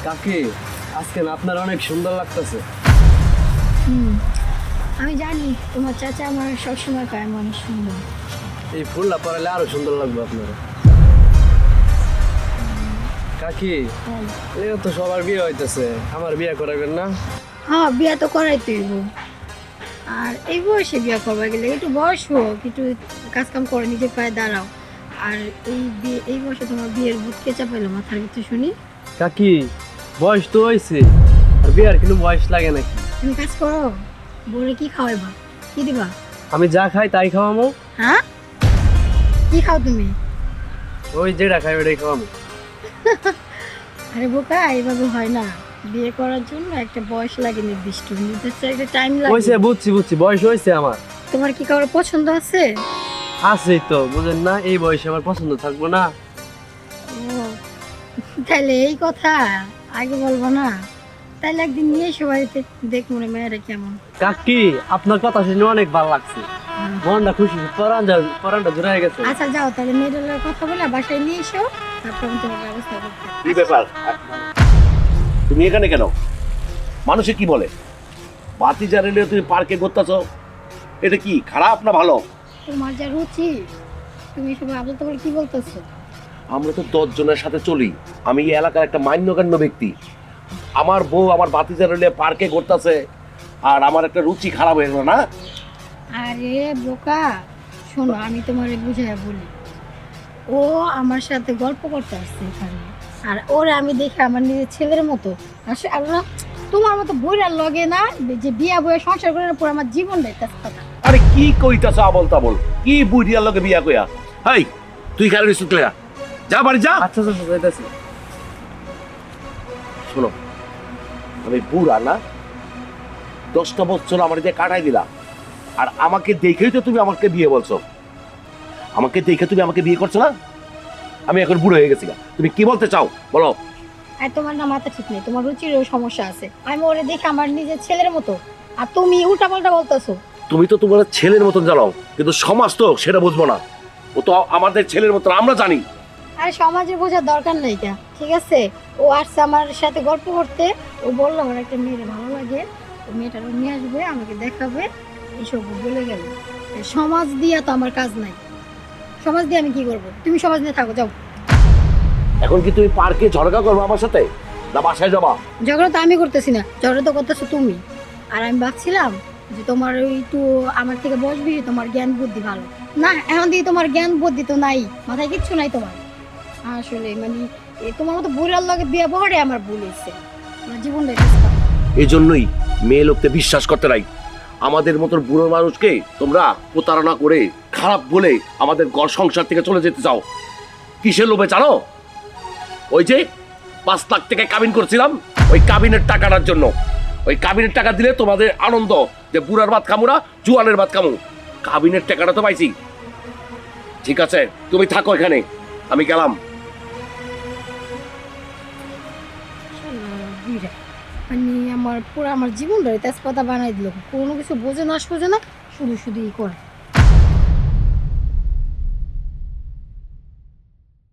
কাকি, আজকে না আপনার অনেক সুন্দর লাগতেছে। আমি জানি তোমার চাচা আমার সবসময় কয় আমি অনেক সুন্দর। এই ফুলটা পরালে আরো সুন্দর লাগবে আপনার। কাকি, তাই এটা তো সবার বিয়ে হইতেছে, আমার বিয়ে করাবেন না? হ্যাঁ, বিয়া তো করাইতেই হইব। আর এই বয়সে বিয়া করবা গেলে একটু বয়স হোক, একটু কাজ কাম করে নিজের পায়ে দাঁড়াও। আর এই বয়সে তোমার বিয়ের ভূত কে চাপাইলো মাথার ভিতরে শুনি? কাকি, বয়স তো হয়েছে, আর বিয়ার কিন্তু বয়স লাগে নাকি? তুমি কাজ করো, বলে কি খাওয়াইবা, কি দিবা? আমি যা খাই তাই খাওয়ামো। হ্যাঁ, কি খাও তুমি? ওই যেটা খাই ওটাই খাওয়ামো। আরে বোকা, এইভাবে হয় না। বিয়ে করার জন্য একটা বয়স লাগে, নির্দিষ্ট নির্দিষ্ট একটা টাইম হয়েছে, লাগে। বুঝছি, বয়স হয়েছে আমার। তোমার কি কারোর পছন্দ আছে? আছেই তো, বুঝেন না? এই বয়সে আমার পছন্দ থাকবো না? ও, তাইলে এই কথা আগে বলবো না? তাইলে একদিন নিয়ে এসো বাড়িতে, দেখ মনে মেয়েরা কেমন। কাকি, আপনার কথা শুনে অনেক ভালো লাগছে, মনটা খুশি, পরানটা জোড়া হয়ে গেছে। আচ্ছা যাও, তাহলে মেয়েদের কথা বলে বাসায় নিয়ে এসো, তারপর আমি তোমার ব্যবস্থা করতে। কি ব্যাপার? তুমি এখানে কেন? মানুষে কি বলে? বাতি জ্বালিয়ে তুমি পার্কে ঘুরতেছো, এটা কি খারাপ না ভালো? তোমার যা রুচি, তুমি সবাই আবল তাবল কি বলতেছো? আমরা তো 10 জনের সাথে চলি, আমি এই এলাকার একটা মান্যগণ্য ব্যক্তি। আমার বউ আমার বাতি জ্বালিয়ে পার্কে ঘুরতেছে, আর আমার একটা রুচি খারাপ হয়ে গেল না? আরে বোকা, শোনো আমি তোমারে বুঝাইয়া বলি। ও আমার সাথে গল্প করতে আসছে এখানে, আর ওরে আমি দেখে আমার নিজের ছেলের মতো। আর না, তোমার মতো বইরার লগে না, যে বিয়া বইয়া সংসার করার পর আমার জীবনটাই তার কথা। আরে কি কইতাছ আবল তাবল? কি বুড়িয়ার লগে বিয়া কইয়া? হাই, তুই খেয়াল রিসুত লেয়া, যা বাড়ি যা। আচ্ছা আচ্ছা, যাইতেছি। শোনো, আমি বুড়া না, 10টা বছর আমার দিয়ে কাটাই দিলা, আর আমাকে দেখেই তো তুমি আমাকে বিয়ে বলছো। আমাকে দেখে তুমি আমাকে বিয়ে করছো না? আমি এখন বুড়ো হয়ে গেছি। তুমি কি বলতে চাও বলো? আর তোমার না মাথা ঠিক নেই, তোমার রুচিরও সমস্যা আছে। আমি ওরে দেখে আমার নিজের ছেলের মতো, আর তুমি উল্টা পাল্টা বলতেছো। তুমি তো তোমার ছেলের মতন জ্বালাও, কিন্তু সমাজ তো সেটা বুঝবো না। ও তো আমাদের ছেলের মতন, আমরা জানি। আর সমাজে বোঝার দরকার নাই কা, ঠিক আছে? ও আসছে আমার সাথে গল্প করতে, ও বললো আমার একটা মেয়ের ভালো লাগে, ও মেয়েটার নিয়ে আসবে, আমাকে দেখাবে, এইসব ও বলে গেল। এই সমাজ দিয়া তো আমার কাজ নাই, সমাজ দিয়ে আমি কি করব? তুমি সমাজ নিয়ে থাকো, যাও। এখন কি তুমি পার্কে ঝগড়া করবো আমার সাথে, না বাসায় যাবা? ঝগড়া তো আমি করতেছি না, ঝগড়া তো করতেছো তুমি। আর আমি ভাবছিলাম যে তোমার ওই একটু আমার থেকে বয়স বেশি, তোমার জ্ঞান বুদ্ধি ভালো। না, এখন দিয়ে তোমার জ্ঞান বুদ্ধি তো নাই, মাথায় কিচ্ছু নাই তোমার। আসলে মানে তোমার মতো বুড়ার লগে বিয়ে বহরে আমার ভুল হয়েছে, আমার জীবনটা এই জন্যই মেয়ে লোককে বিশ্বাস করতে নাই। আমাদের মতো বুড়ো মানুষকে তোমরা প্রতারণা করে খারাপ বলে আমাদের ঘর সংসার থেকে চলে যেতে চাও। কিসের লোভে জানো? ওই যে 5 লাখ থেকে কাবিন করছিলাম, ওই কাবিনের টাকাটার জন্য। ওই কাবিনের টাকা দিলে তোমাদের আনন্দ যে বুড়ার ভাত খামু না, জুয়ানের ভাত খামু। কাবিনের টাকাটা তো পাইছি। ঠিক আছে, তুমি থাকো এখানে, আমি গেলাম। মানে আমার পুরো আমার জীবনটা তেজপাতা বানাই দিল, কোনো কিছু বোঝে না সোজে না, শুধু শুধু ই করে।